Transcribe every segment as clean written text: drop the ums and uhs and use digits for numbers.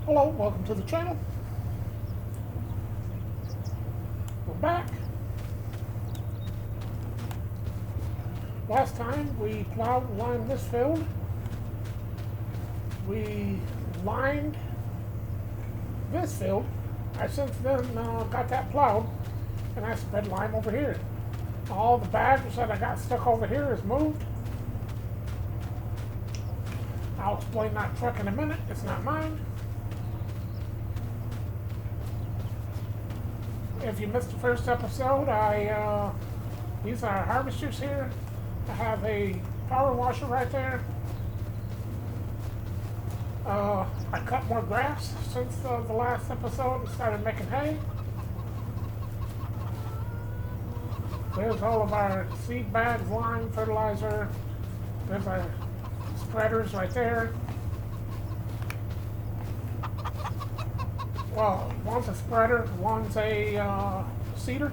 Hello, welcome to the channel. We're back. Last time we plowed and lined this field. We lined this field. I since then got that plowed and I spread lime over here. All the bags that I got stuck over here is moved. I'll explain that truck in a minute. It's not mine. If you missed the first episode, these are harvesters here. I have a power washer right there. I cut more grass since the last episode and started making hay. There's all of our seed bags, lime, fertilizer. There's our spreaders right there. Well, one's a spreader, one's a seeder.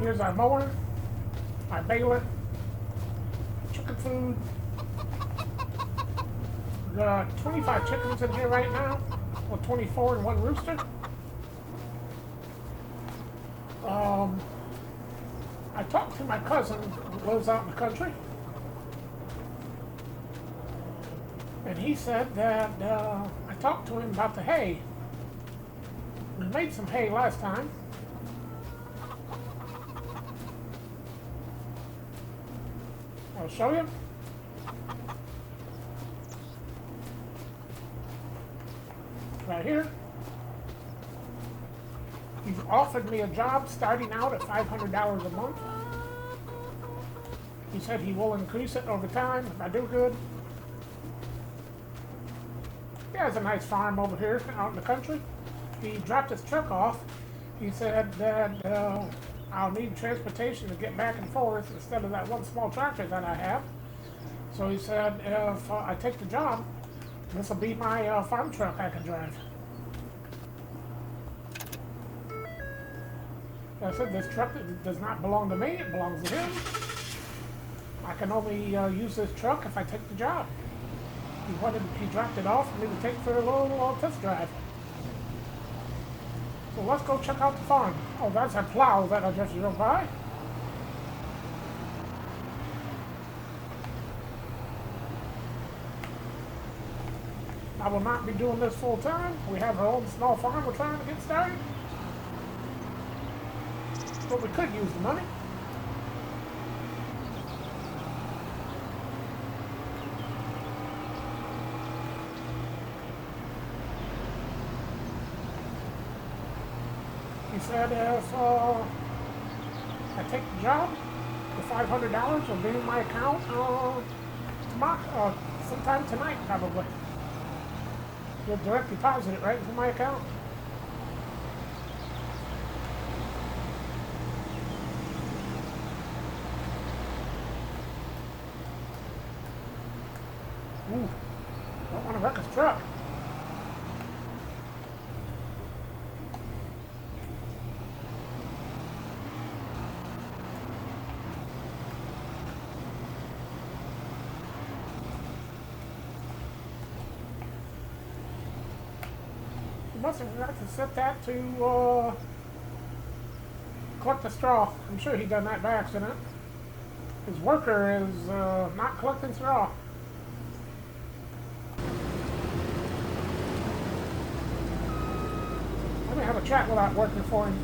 Here's our mower, our baler, chicken food. We've got 25 chickens in here right now, with 24 and one rooster. I talked to my cousin who lives out in the country. And he said that I talked to him about the hay. We made some hay last time. I'll show you. Right here. He's offered me a job starting out at $500 a month. He said he will increase it over time if I do good. He has a nice farm over here out in the country. He dropped his truck off. He said that I'll need transportation to get back and forth instead of that one small tractor that I have. So he said if I take the job, this will be my farm truck I can drive. I said this truck does not belong to me, it belongs to him. I can only use this truck if I take the job. He dropped it off for me to take for a little test drive. So let's go check out the farm. Oh, that's a plow that I just drove by. I will not be doing this full time. We have our own small farm we're trying to get started. But we could use the money. He said if I take the job, the $500 will be in my account tomorrow, sometime tonight probably. He'll direct deposit it right into my account. Ooh, don't want to wreck his truck. He must have forgot to set that to collect the straw. I'm sure he done that by accident. His worker is not collecting straw. Let me have a chat without working for him.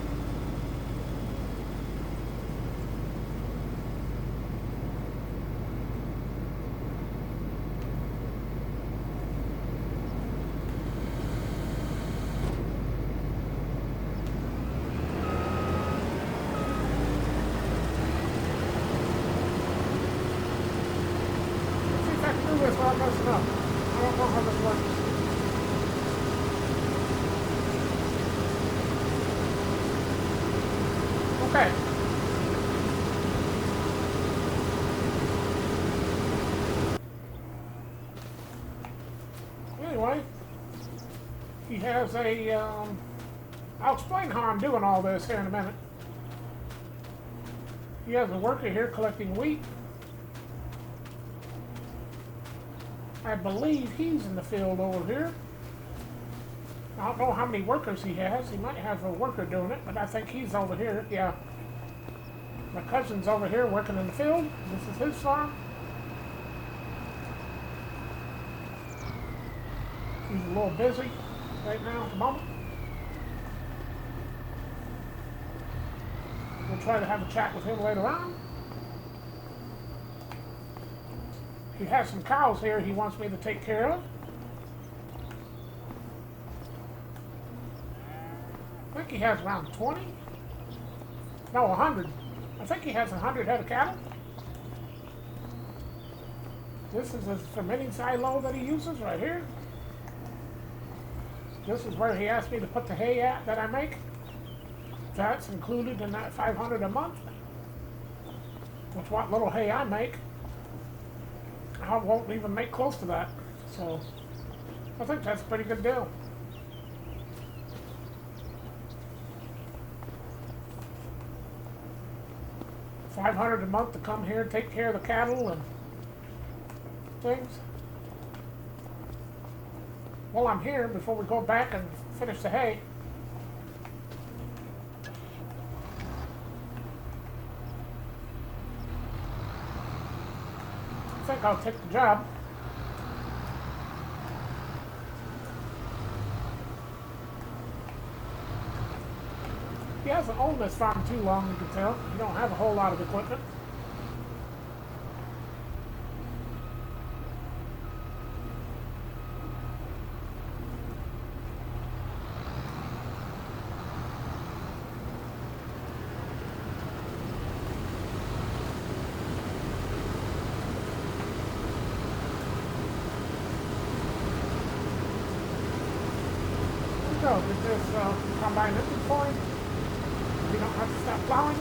Let's see if I can do this without messing up. I don't know how this works. Okay. Anyway, he has a, I'll explain how I'm doing all this here in a minute. He has a worker here collecting wheat. I believe he's in the field over here. I don't know how many workers he has. He might have a worker doing it, but I think he's over here. Yeah. My cousin's over here working in the field. This is his farm. He's a little busy right now at the moment. We'll try to have a chat with him later on. He has some cows here he wants me to take care of. I think he has around 20. No, 100. I think he has 100 head of cattle. This is his fermenting silo that he uses right here. This is where he asked me to put the hay at that I make. That's included in that $500 a month. With what little hay I make, I won't even make close to that. So I think that's a pretty good deal. $500 a month to come here, take care of the cattle and things. While I'm here, before we go back and finish the hay, I think I'll take the job. He hasn't owned this farm too long, you can tell. He don't have a whole lot of equipment. So, get this combine empty for him. We don't have to stop plowing.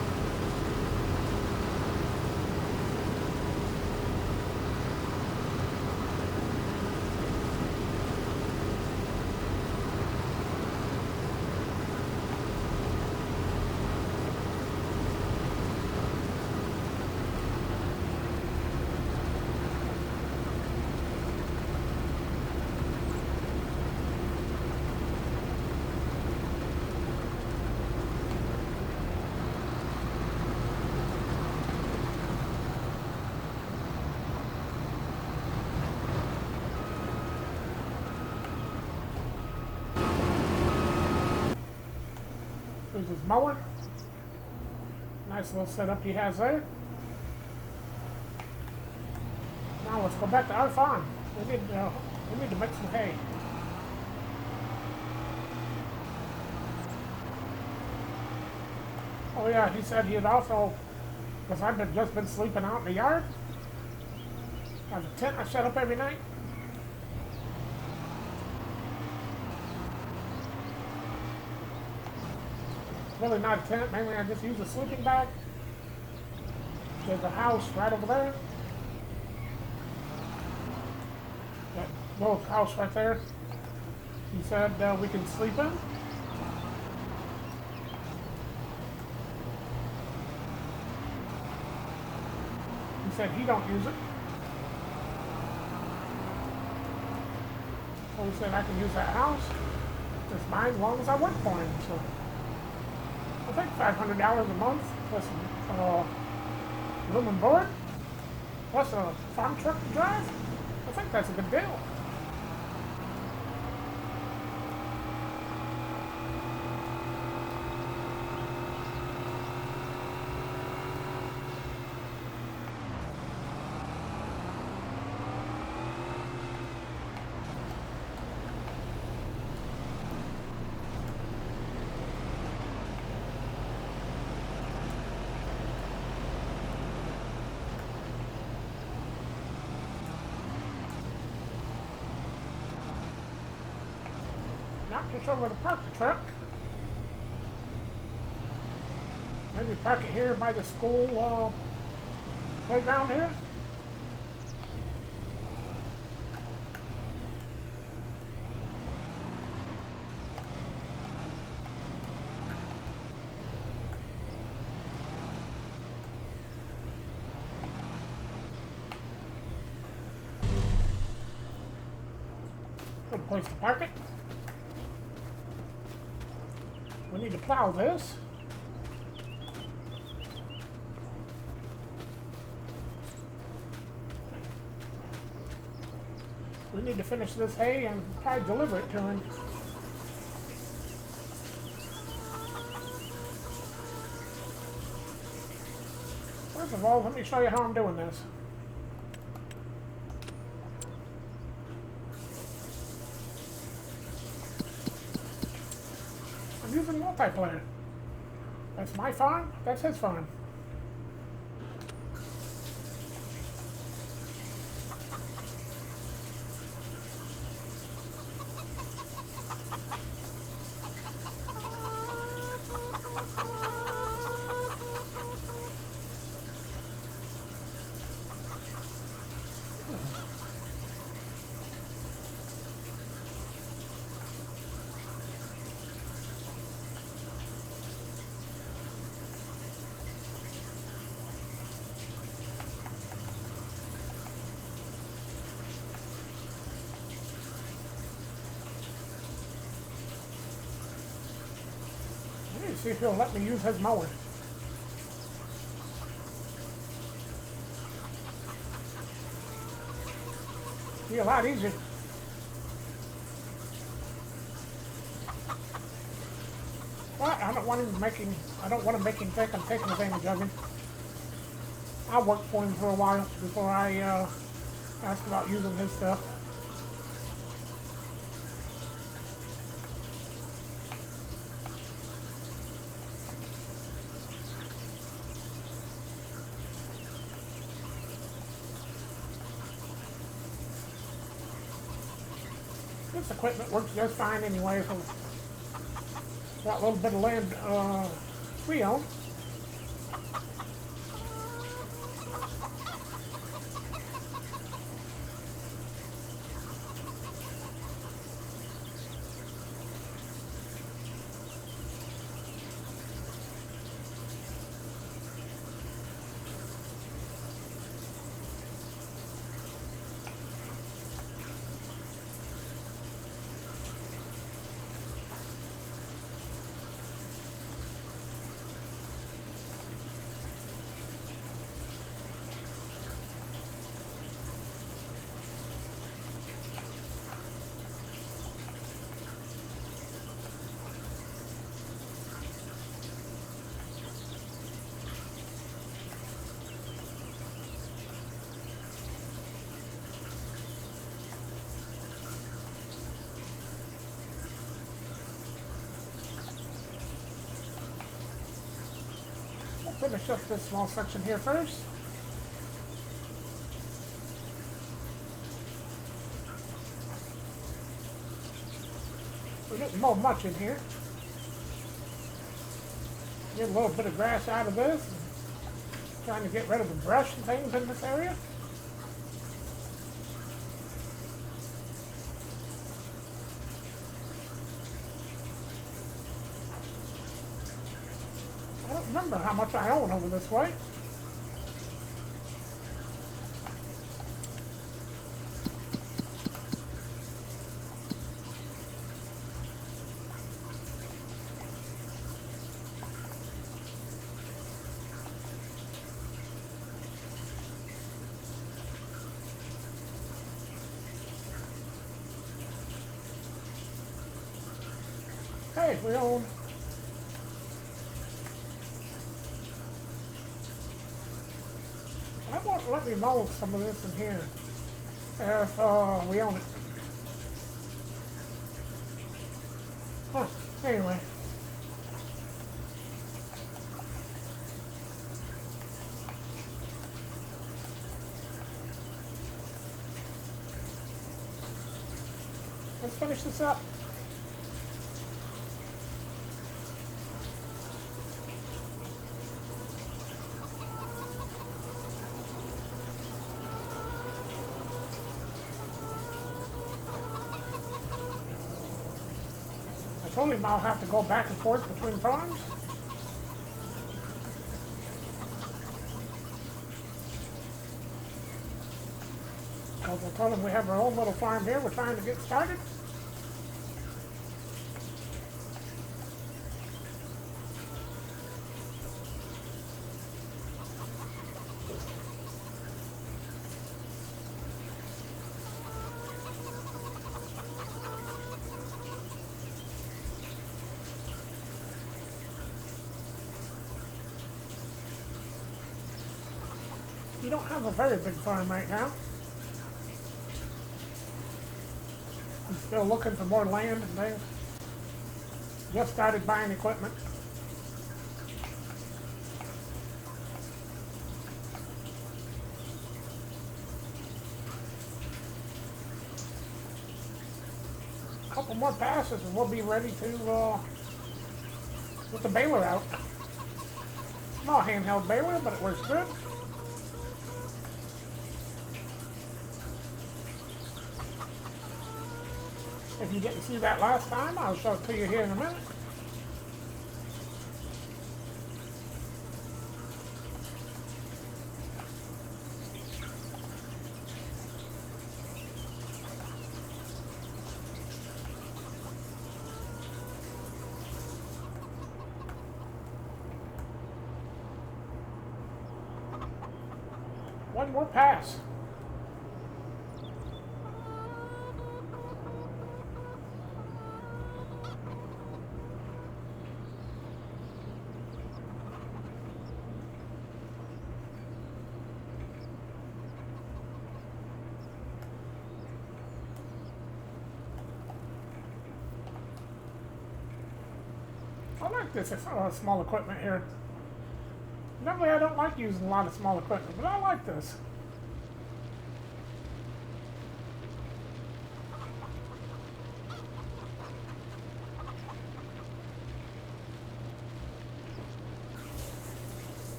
There's his mower. Nice little setup he has there. Now let's go back to our farm. We need to make some hay. Oh yeah, he said he'd also, because I've just been sleeping out in the yard. I have a tent I set up every night. Really not a tent, mainly I just use a sleeping bag. There's a house right over there. That little house right there. He said we can sleep in. He said he don't use it. So he said I can use that house. It's mine as long as I work for him. So I think $500 a month plus room and board, plus a farm truck to drive. I think that's a good deal. Not too sure where to park the truck. Maybe park it here by the school playground here. place to park it. We need to plow this. We need to finish this hay and probably deliver it to him. First of all, let me show you how I'm doing this. I'm using multiplayer. That's my farm, that's his farm. See if he'll let me use his mower. Be a lot easier. But I don't want him make him think I'm taking advantage of him. I'll work for him for a while before I ask about using his stuff. This equipment works just fine anyway for that little bit of land we own. Finish up this small section here first. We didn't mow much in here. Get a little bit of grass out of this. Trying to get rid of the brush and things in this area. I don't remember how much I own over this way. Hey, we own I won't let me mold some of this in here if we own it. Huh, anyway. Let's finish this up. I told him I'll have to go back and forth between farms. Because I told him we have our own little farm here we're trying to get started. You don't have a very big farm right now. I'm still looking for more land and things. Just started buying equipment. A couple more passes and we'll be ready to get the baler out. Small handheld baler, but it works good. If you didn't see that last time, I'll show it to you here in a minute. One more pass. I like this small equipment here. Normally I don't like using a lot of small equipment, but I like this.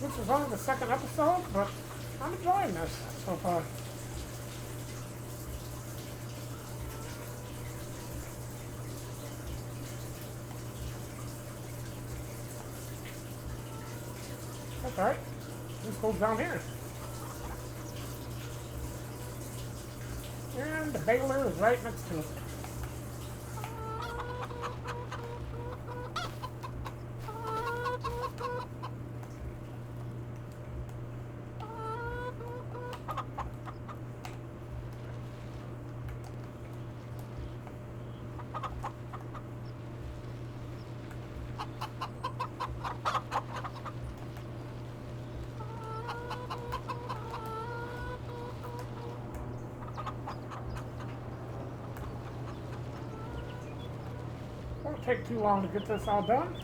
This is only the second episode, but I'm enjoying this so far. That's alright. This goes down here. And the baler is right next to it. Won't take too long to get this all done.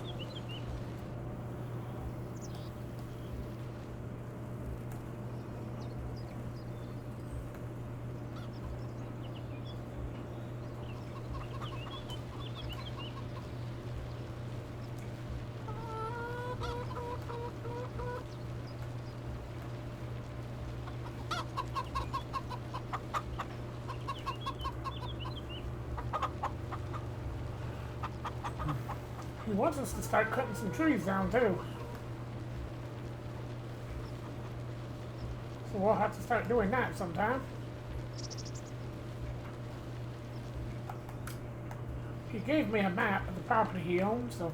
He wants us to start cutting some trees down too. So we'll have to start doing that sometime. He gave me a map of the property he owns, so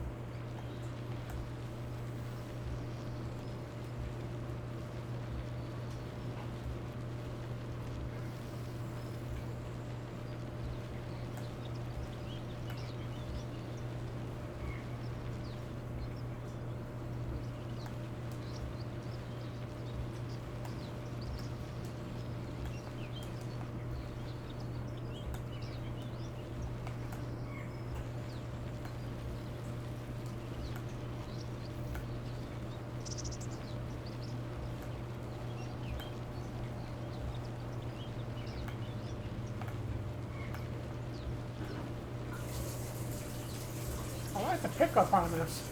I like the pickup on this.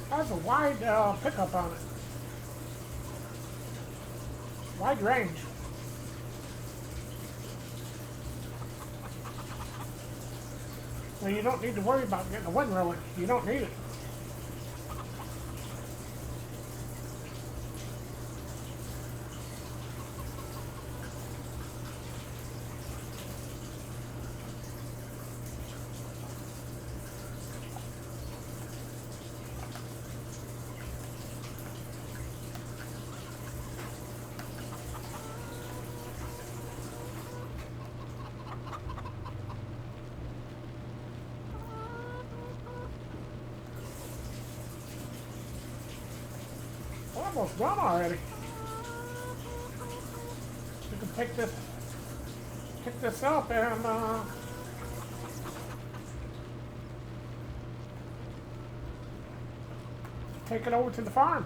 It has a wide pickup on it. Wide range. So you don't need to worry about getting a windrower. You don't need it. almost done already. You can pick this up and take it over to the farm.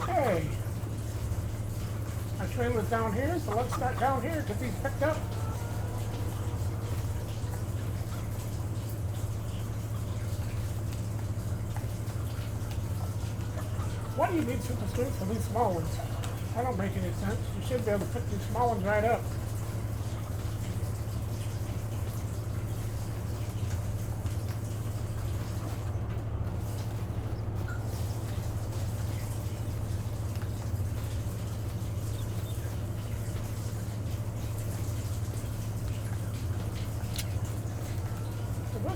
Okay. Our trailer's down here, so let's start down here because he's picked up. Why do you need super strength for these small ones? That don't make any sense. You should be able to pick these small ones right up.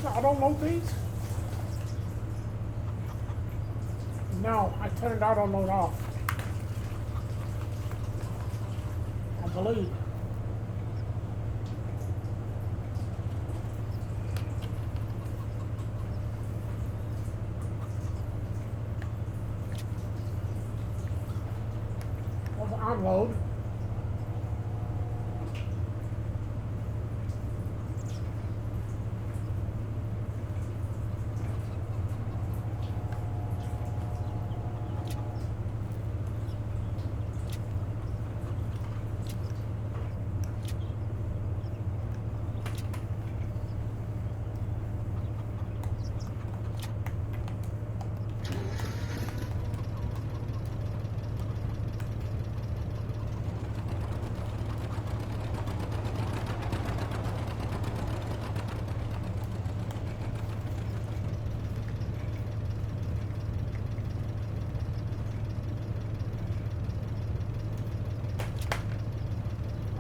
I don't load these? No, I turned auto load off. I believe. Was unload.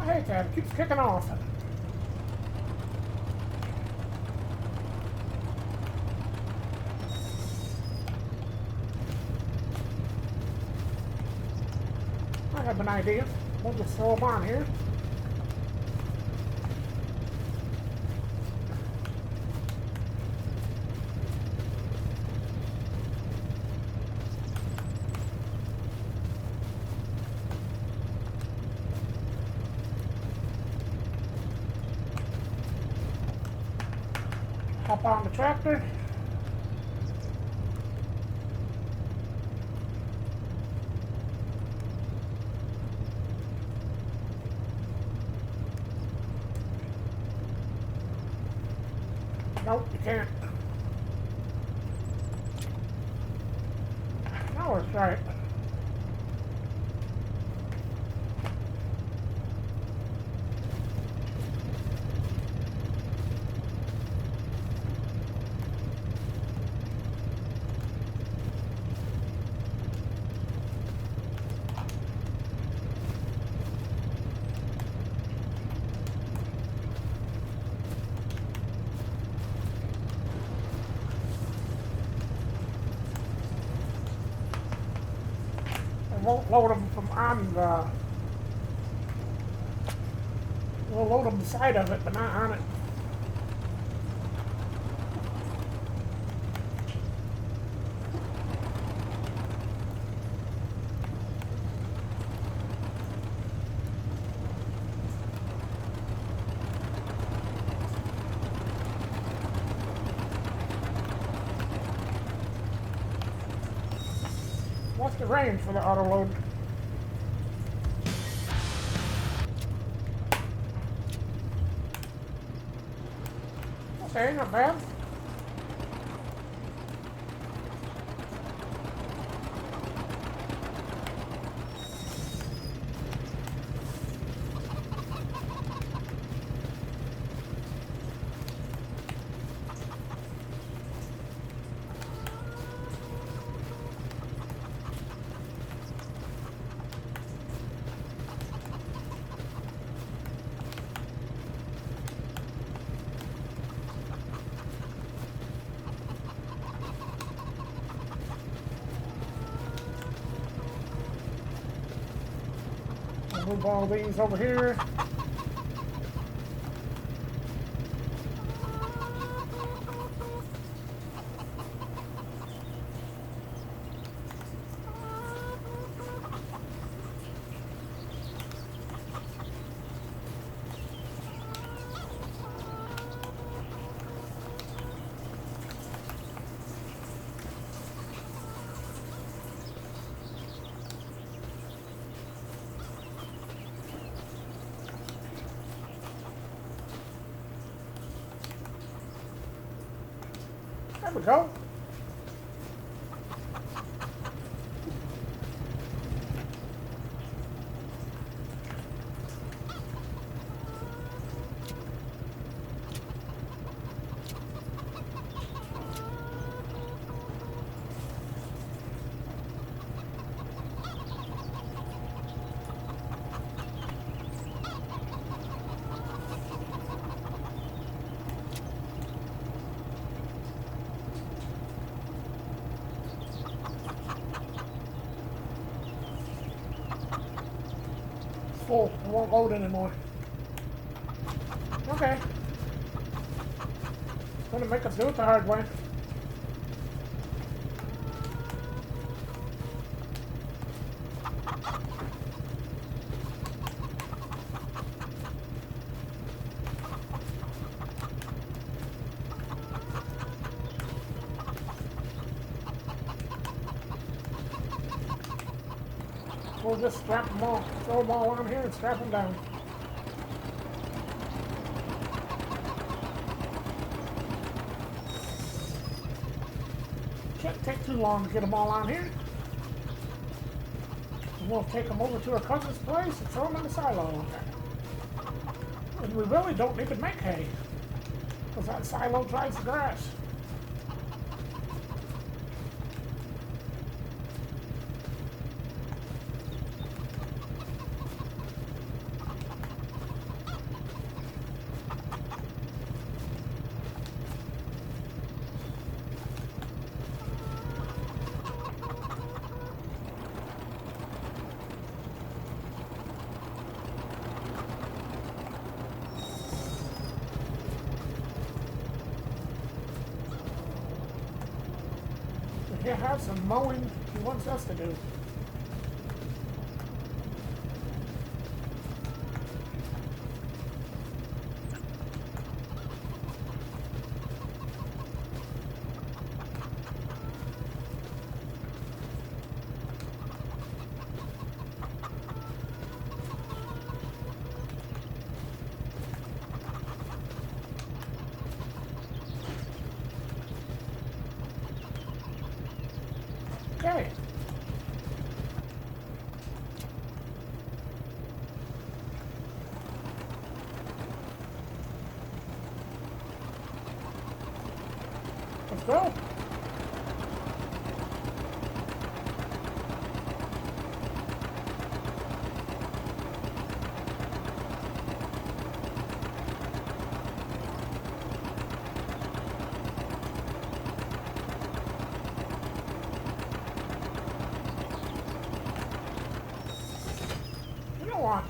Hey, Ted, it keeps kicking off. I have an idea. We'll just throw them on here. Hop on the tractor. Nope, you can't. No, it's right. Won't load them from on the. We'll load them beside of it, but not on it. What's the range for the auto load? Okay, not bad. Move all these over here. There we go. Full. It won't load anymore. Okay. It's gonna make us do it the hard way. We'll just strap them all, throw them all on here and strap them down. Shouldn't take too long to get them all on here. And we'll take them over to our cousin's place and throw them in the silo. And we really don't need to make hay, because that silo dries the grass. He has some mowing he wants us to do. Okay. Let's go. On.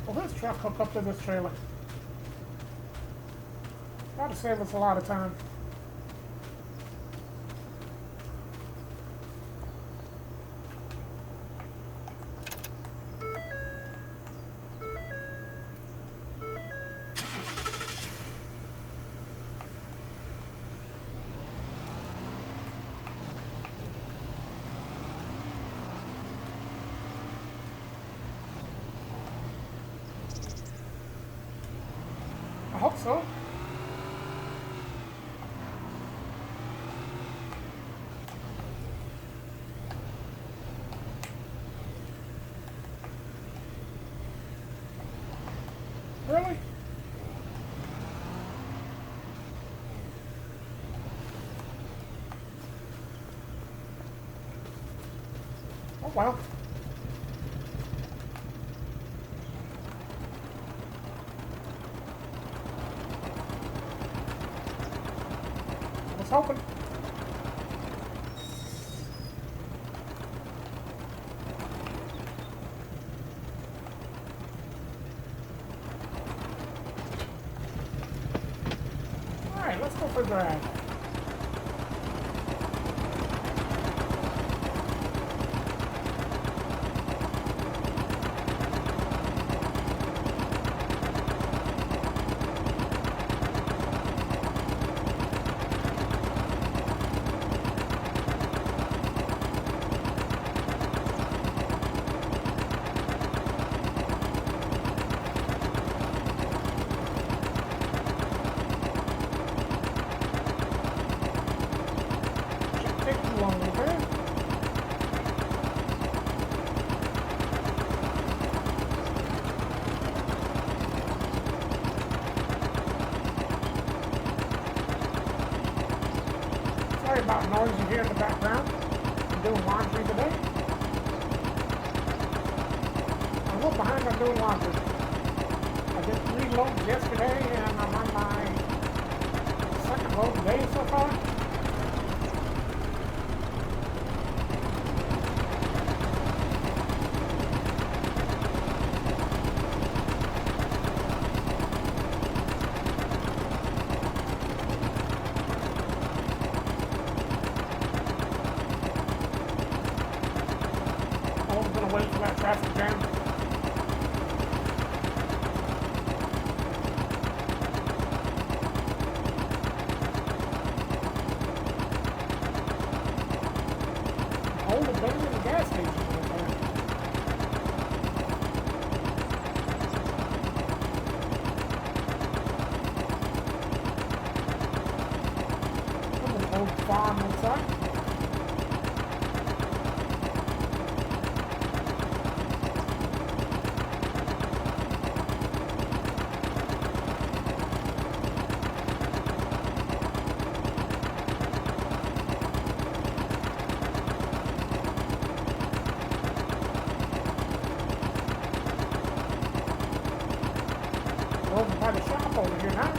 Well, this truck hook up to this trailer. That'll save us a lot of time. so. Really? Oh well. I was hoping. Alright, let's go for a drive. Take too long over there. Sorry about noise you hear in the background. I'm doing laundry today. I'm a little behind on doing laundry. I did 3 loads yesterday and I'm on my 2nd load today so far. I'm gonna wait for that traffic jam. Hold the bend in the gas station right there. That's an old farm looks like. We're over by the shop over here now.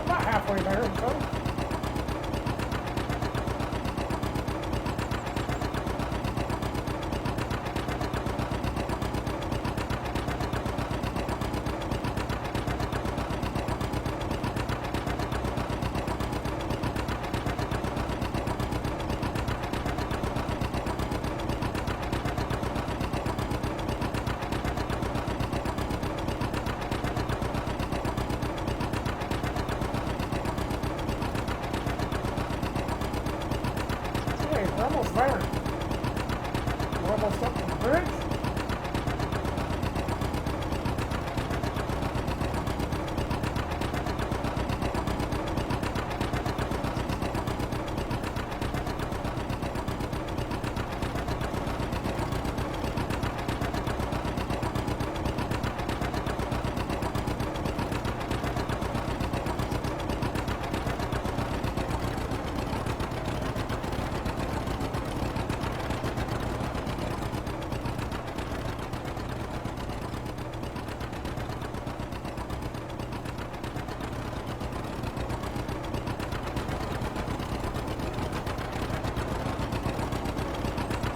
About halfway there or so. We're almost there. We're almost up to the bridge.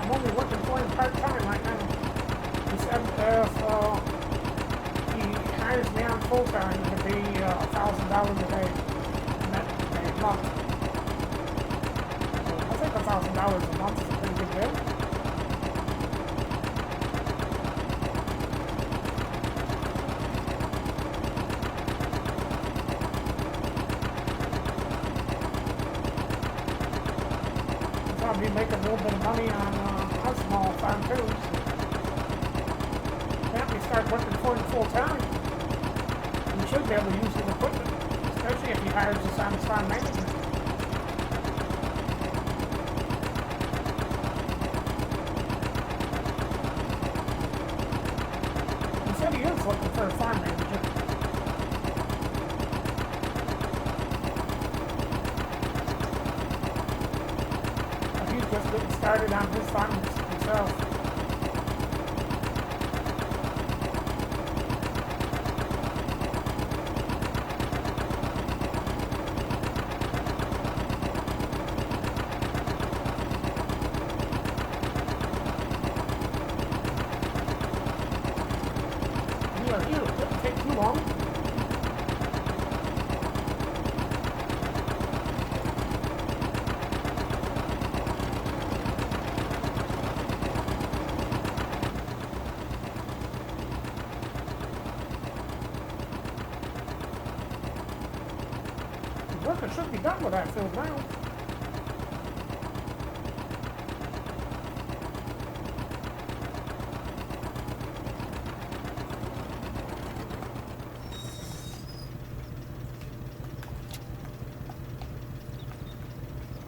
I'm only working for him part-time right now. He said if he hires me on full-time, it'll be $1,000 a day. And that a month. So I think $1,000 a month is a pretty good deal. I'll be making a little bit of money on a small farm too. So can't we start working for him full time? We should be able to use his equipment, especially if he hires us on his farm management. He said he is looking for a farm manager. But he's just getting started on his farm himself. Worker should be done with that field now.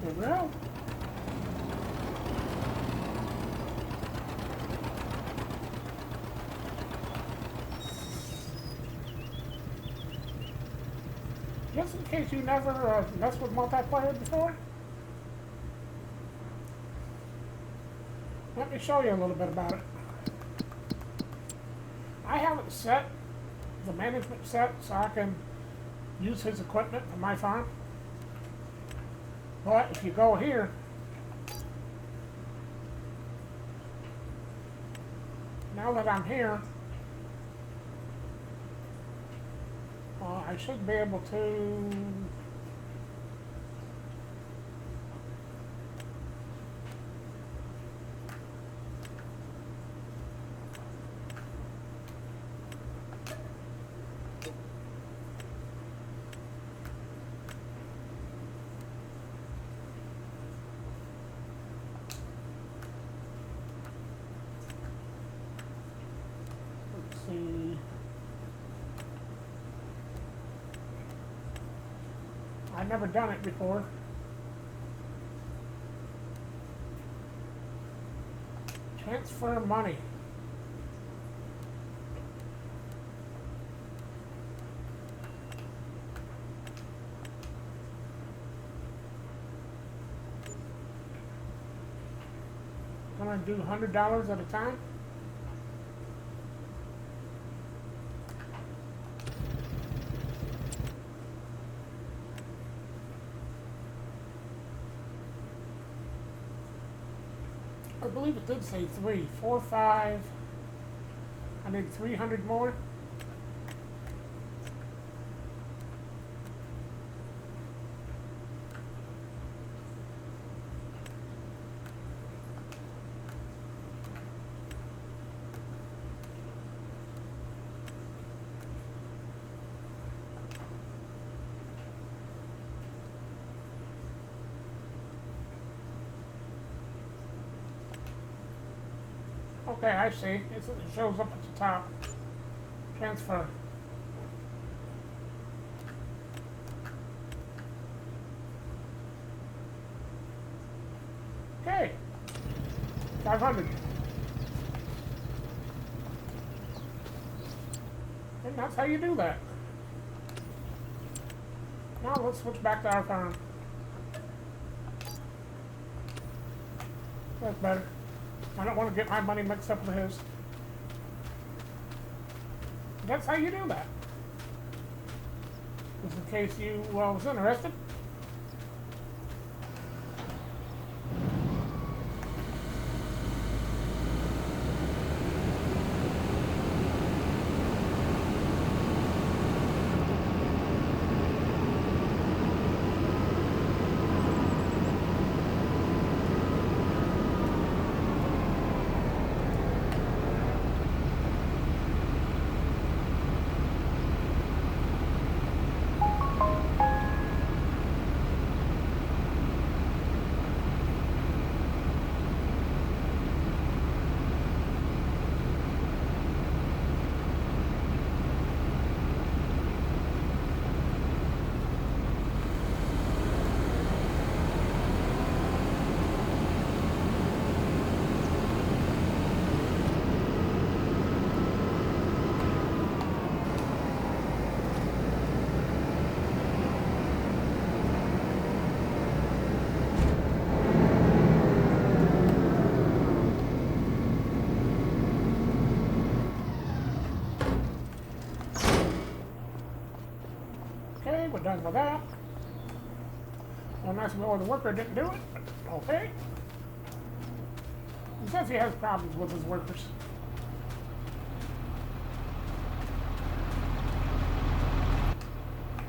There we go. Just in case you never messed with multiplayer before, let me show you a little bit about it. I have it set, the management set, so I can use his equipment for my farm. But if you go here, now that I'm here, I should be able to let's see. I've never done it before. Transfer money. I'm gonna do $100 at a time. I believe it did say 3, 4, 5. I need 300 more. Okay, I see. It shows up at the top. Transfer. Okay. 500. And that's how you do that. Now let's switch back to our farm. That's better. I don't want to get my money mixed up with his. That's how you do that. Just in case you was interested. fine with that. Unless the worker didn't do it. Okay. He says he has problems with his workers.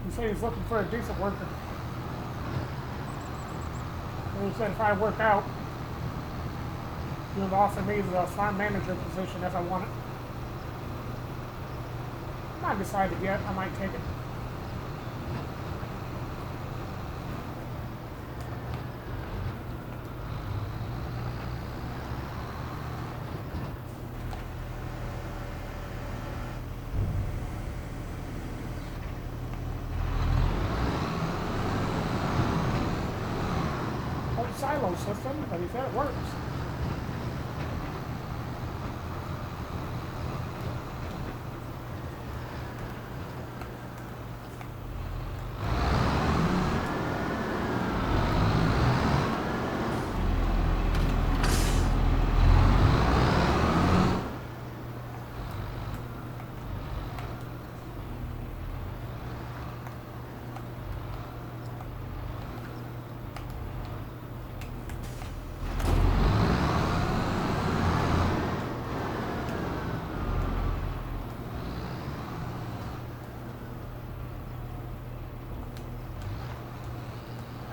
He said he's looking for a decent worker. And he said if I work out, he'll offer me the farm manager position if I want it. I'm not decided yet. I might take it. Silo system, but he said it works.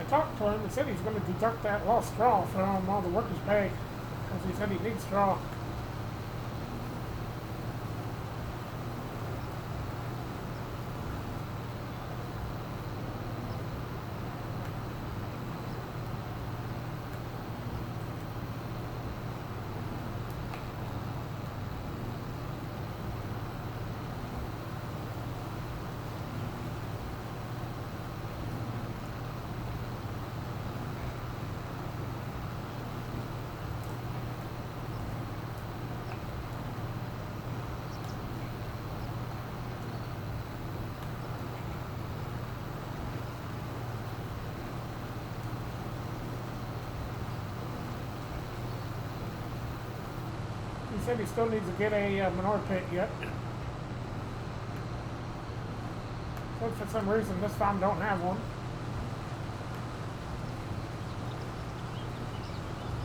Talked to him and said he's going to deduct that raw straw from all the workers' pay because he said he needs straw. He said he still needs to get a manure pit yet. So for some reason this farm don't have one.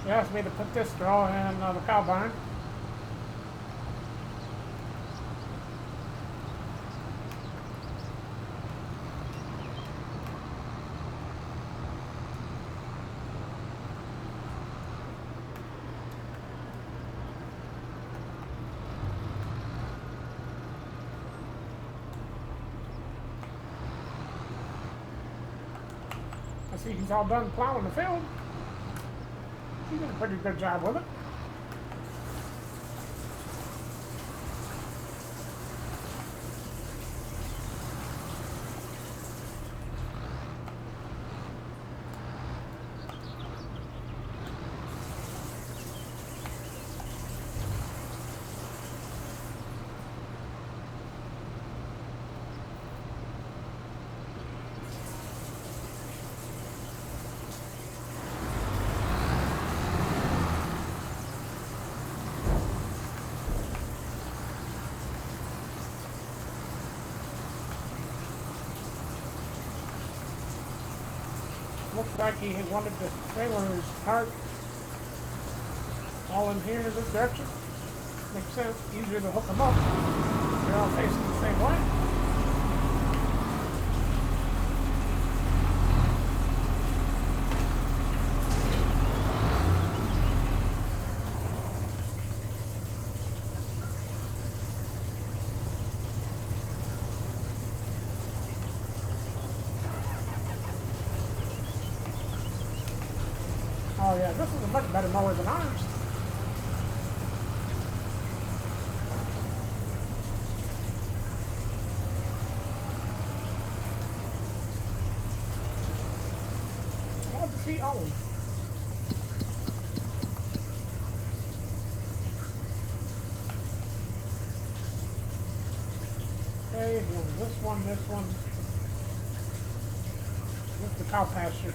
He asked me to put this straw in the cow barn. I see he's all done plowing the field. He did a pretty good job with it. Looks like he had wanted the trailers parked all in here in this direction. Makes sense. Easier to hook them up. They're all facing the same way. Oh yeah, this is a much better mower than ours. What does he own? Okay, this one. This is the cow pasture.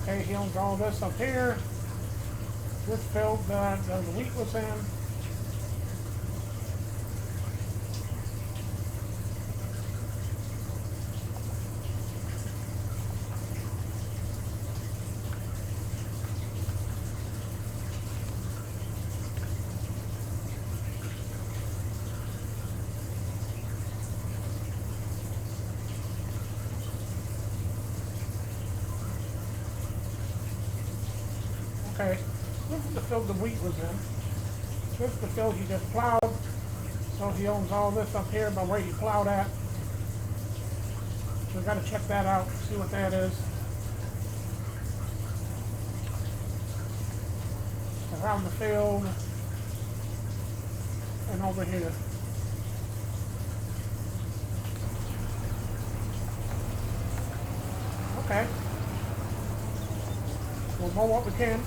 Okay, he owns all this up here. This field that the wheat was in. Okay, this is the field the wheat was in. This is the field he just plowed. So he owns all this up here by where he plowed at. So we've got to check that out, see what that is. Around the field and over here. Okay. We'll mow what we can.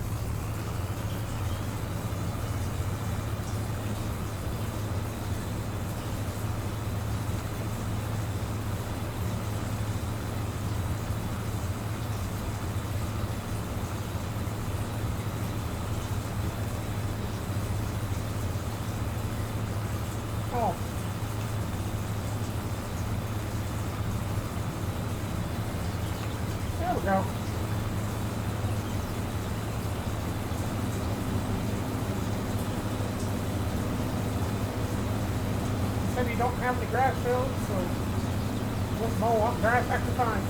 Oh. There we go. Said you don't have any grass fields, so let's mow up grass extra time.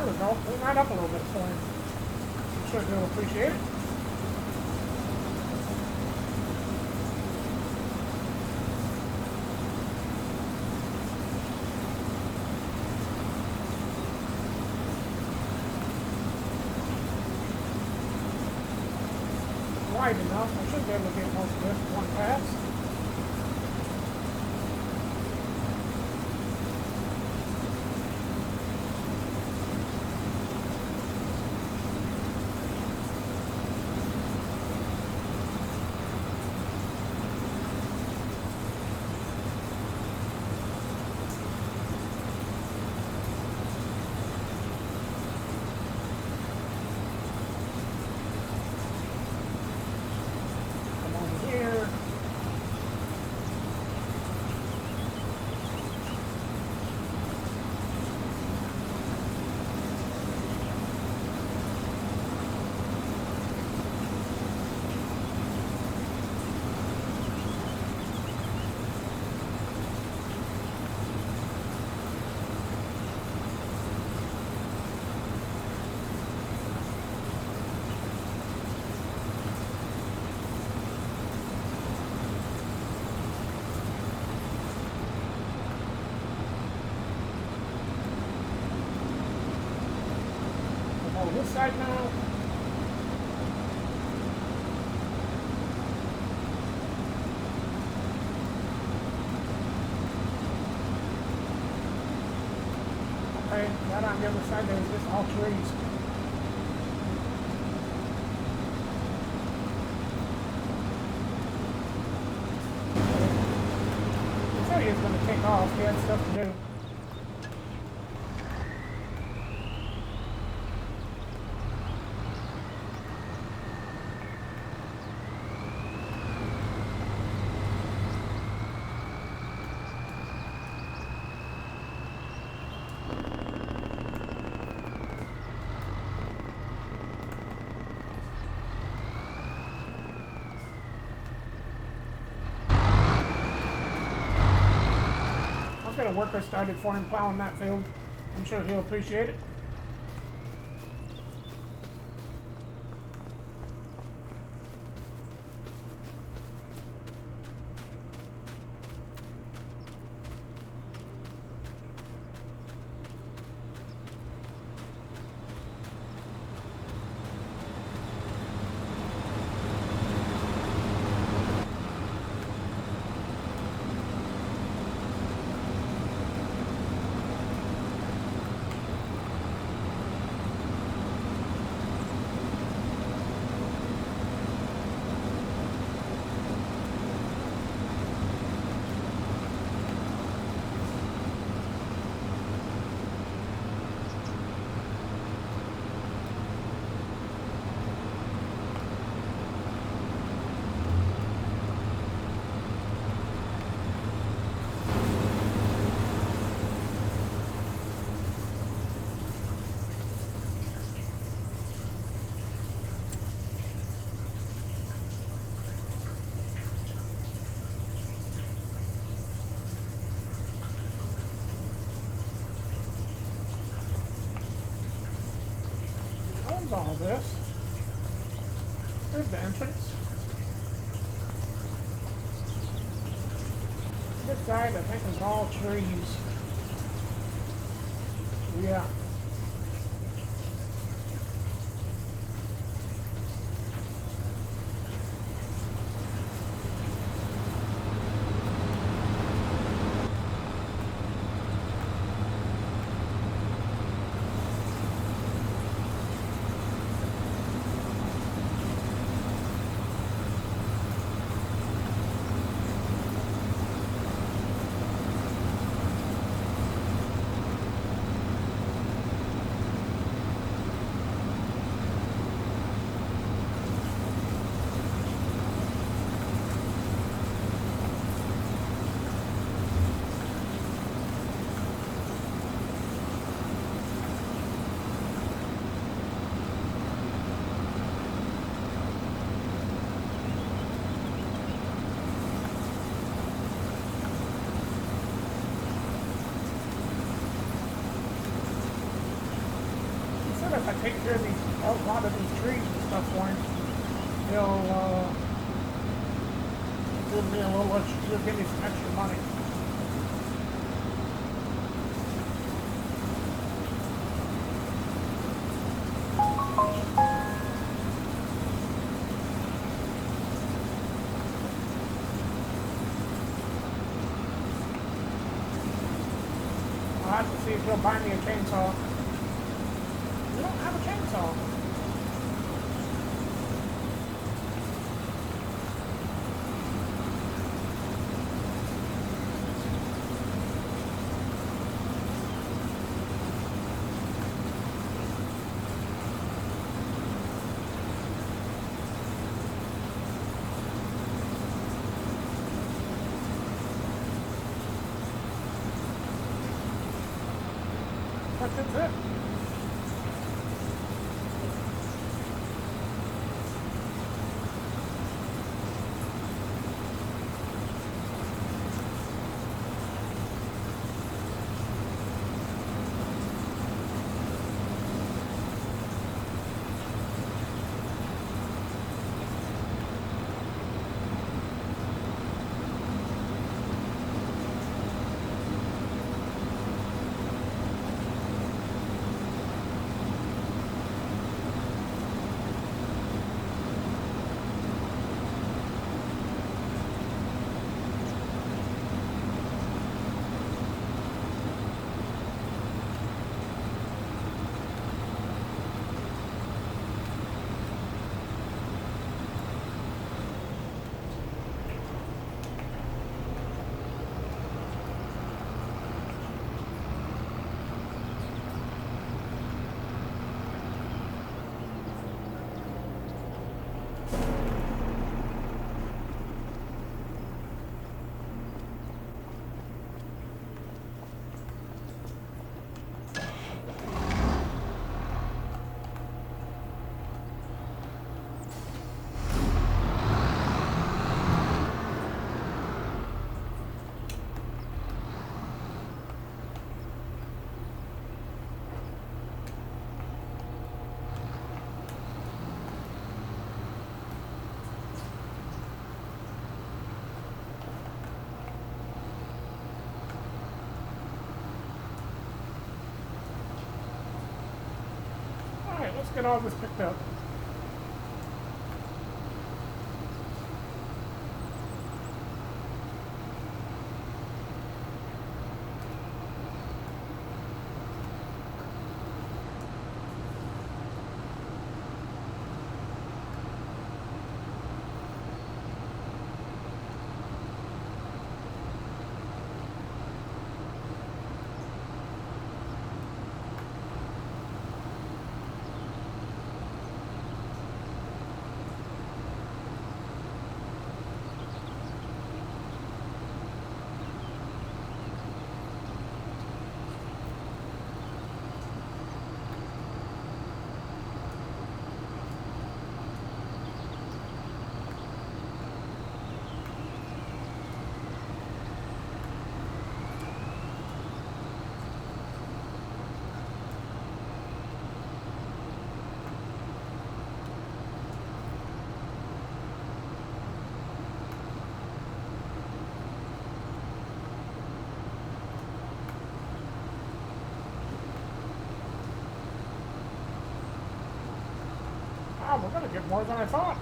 There we go. Clean that up a little bit for him. I'm sure he'll appreciate it. Wide enough. I should be able to get most of this in one pass. This side now. Okay, right on the other side there's just all trees. I thought he was going to take off. He had stuff to do. I'll get a worker started for him plowing that field. I'm sure he'll appreciate it. All this. There's the entrance. This side, I think, is all trees. Yeah. If I take care of a lot of these trees and stuff for him, he'll give me a little extra, he'll give me some extra money. I'll have to see if he'll buy me a chainsaw. We don't have a chainsaw. But that's it. let's get all this picked up. Wow, we're going to get more than I thought.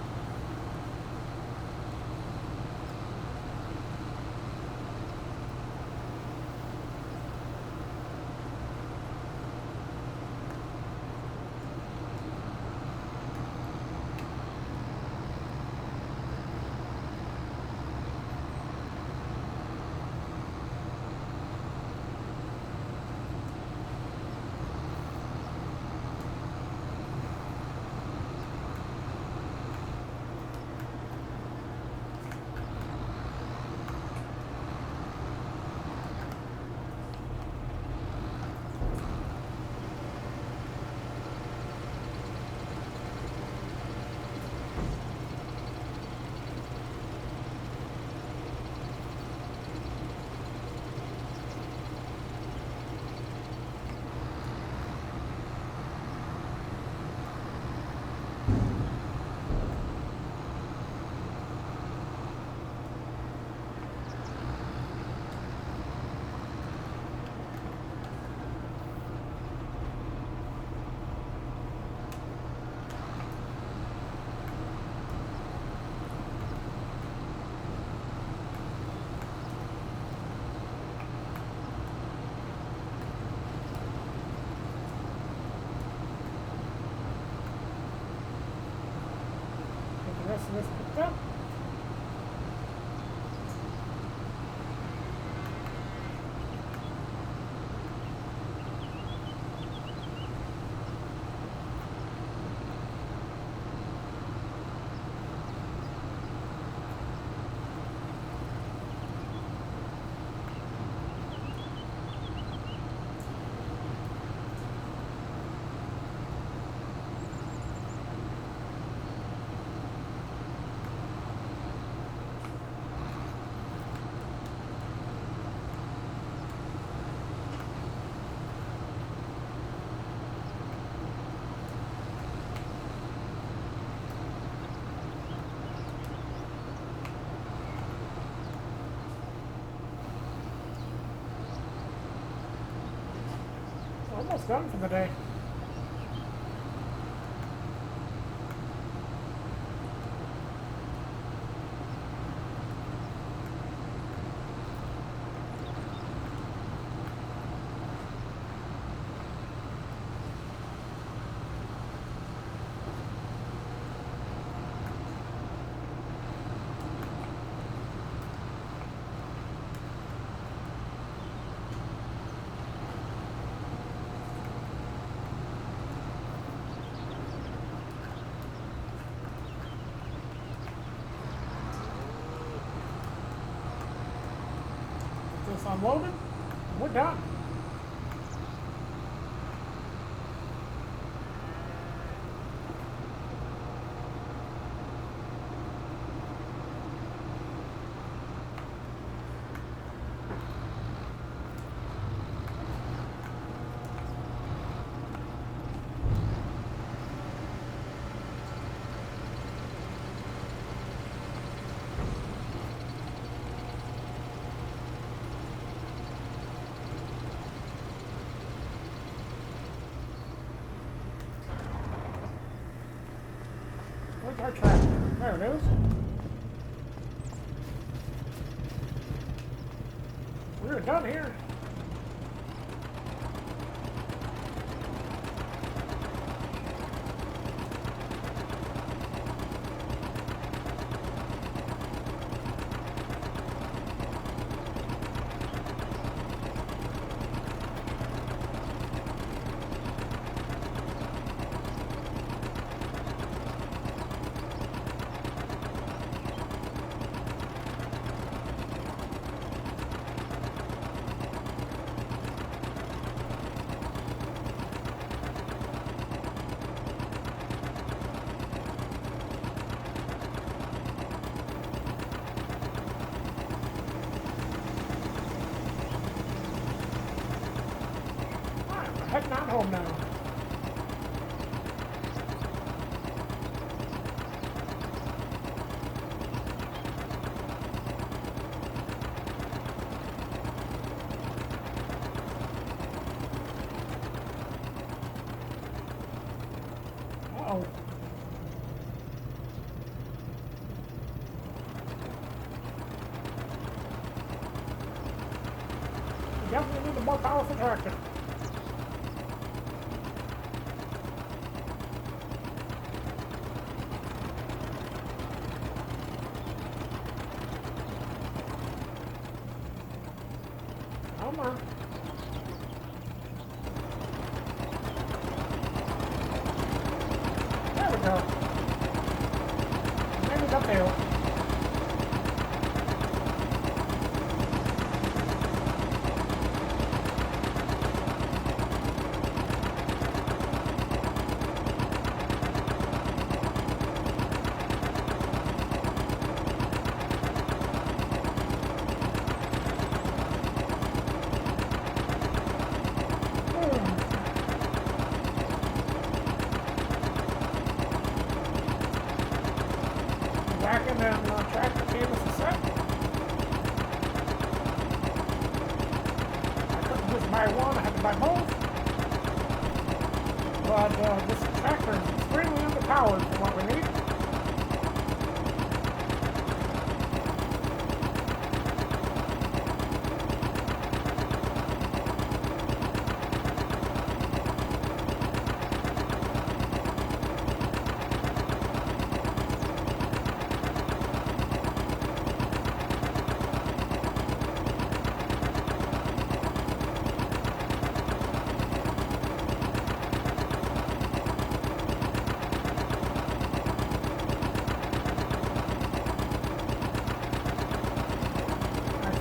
The rest of this picked up. Almost done for the day. This unloaded, and we're done. our tractor. There it is. We're done here. Heading on home now. Uh-oh. We definitely need a more powerful tractor. Come on. There we go. Maybe it's uphill. Back in them tractor cables a set. I couldn't just buy one, I had to buy both. But this tractor is extremely underpowered for what we need.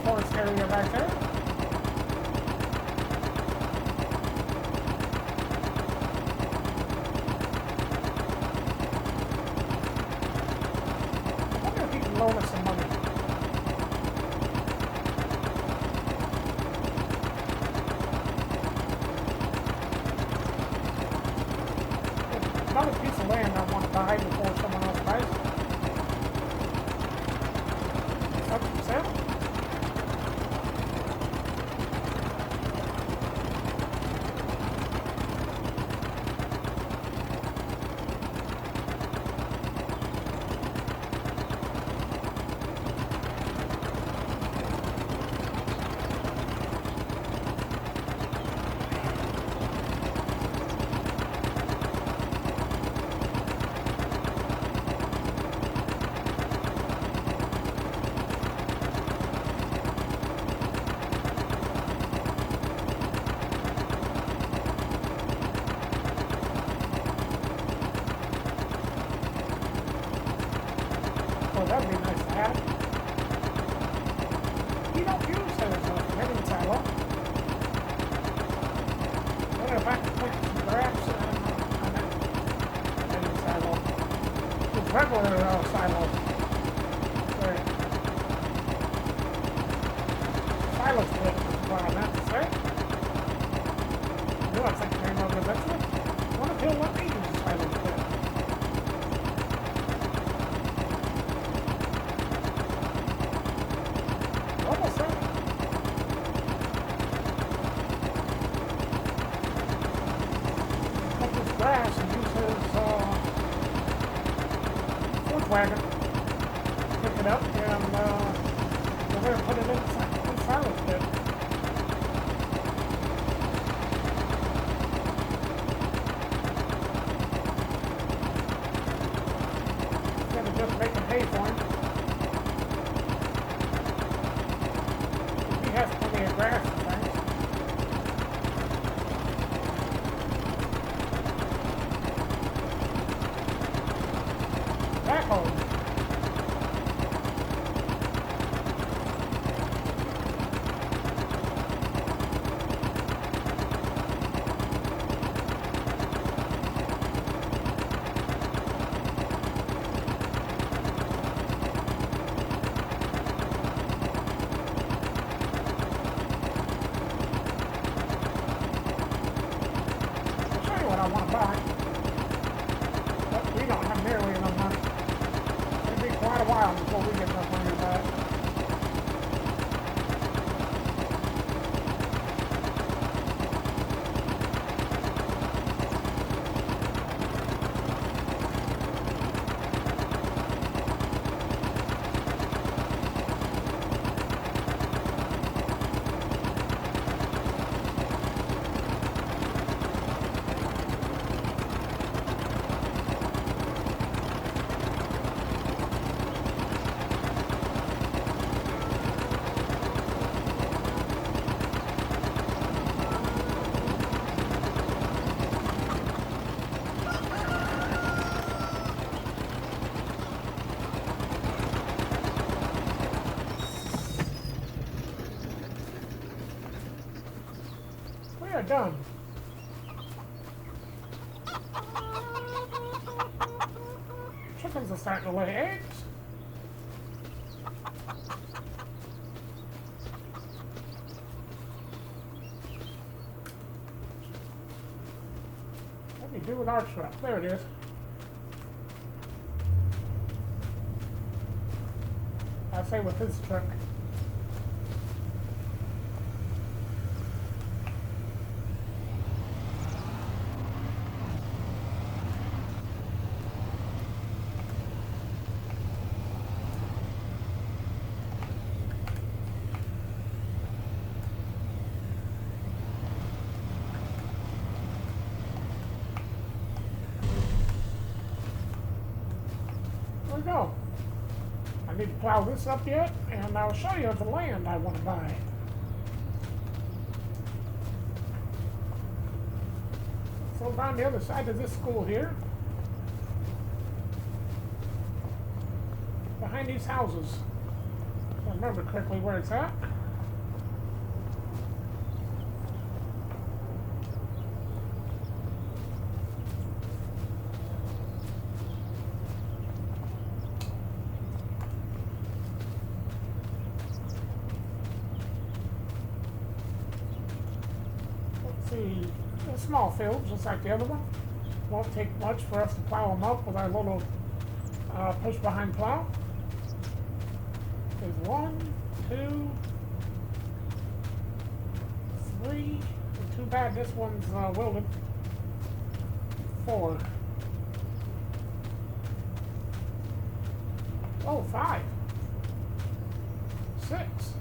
Forest area right there. I wonder if he can loan us some money. There's another piece of land I want to buy before someone else buys it. It's up for sale. Oh, that'd be nice to have. You don't use those knitting silo. I wonder if I can put some grass on that knitting silo. It's regular silo. Sorry. Silo split is what I meant to say. No, I think the name of it eventually. I wonder if he'll let me use the silo split. Almost there. Cut this grass and use his wagon, pick it up, and we're going to put it inside of it. Instead of just making hay for him. He has plenty of grass and things. Backhoe. What I want to buy, but we don't have nearly enough money. It'll be quite a while before we get enough money to buy it. We are done. Chickens are starting to lay eggs. What do you do with our truck? There it is. I say with his truck. There we go. I need to plow this up yet, and I'll show you the land I want to buy. So down the other side of this school here, behind these houses, if I remember correctly where it's at. See, a small field, just like the other one. Won't take much for us to plow them up with our little push-behind plow. There's 1, 2, 3. Too bad this one's wilted. 4. Oh, 5. 6.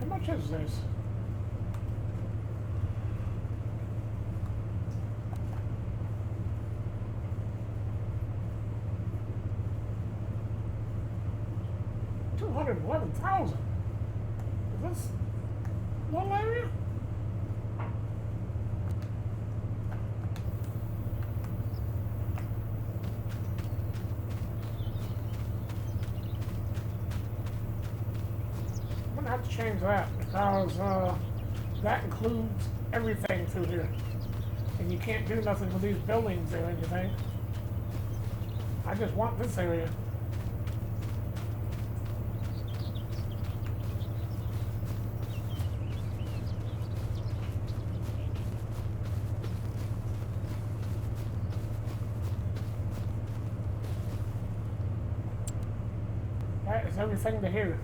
How much is this? $211,000. Is this little area? I'm gonna have to change that because that includes everything through here, and you can't do nothing with these buildings or anything. I just want this area. That is everything to hear.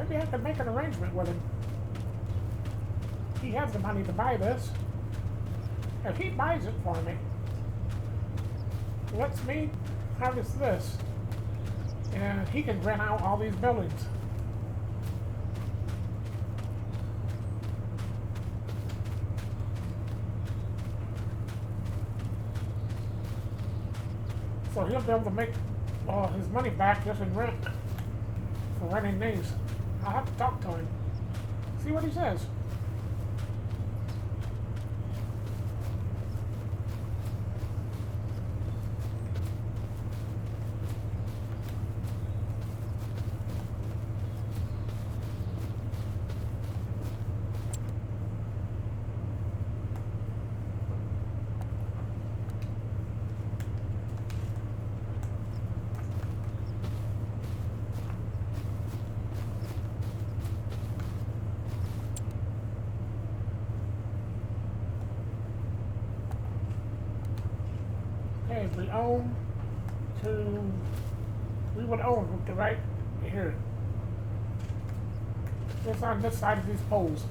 Maybe I could make an arrangement with him. He has the money to buy this. If he buys it for me, lets me harvest this, and he can rent out all these buildings. So he'll be able to make his money back just in rent for renting these. I'll have to talk to him. See what he says. Okay, we would own the right here. Just on this side of these poles.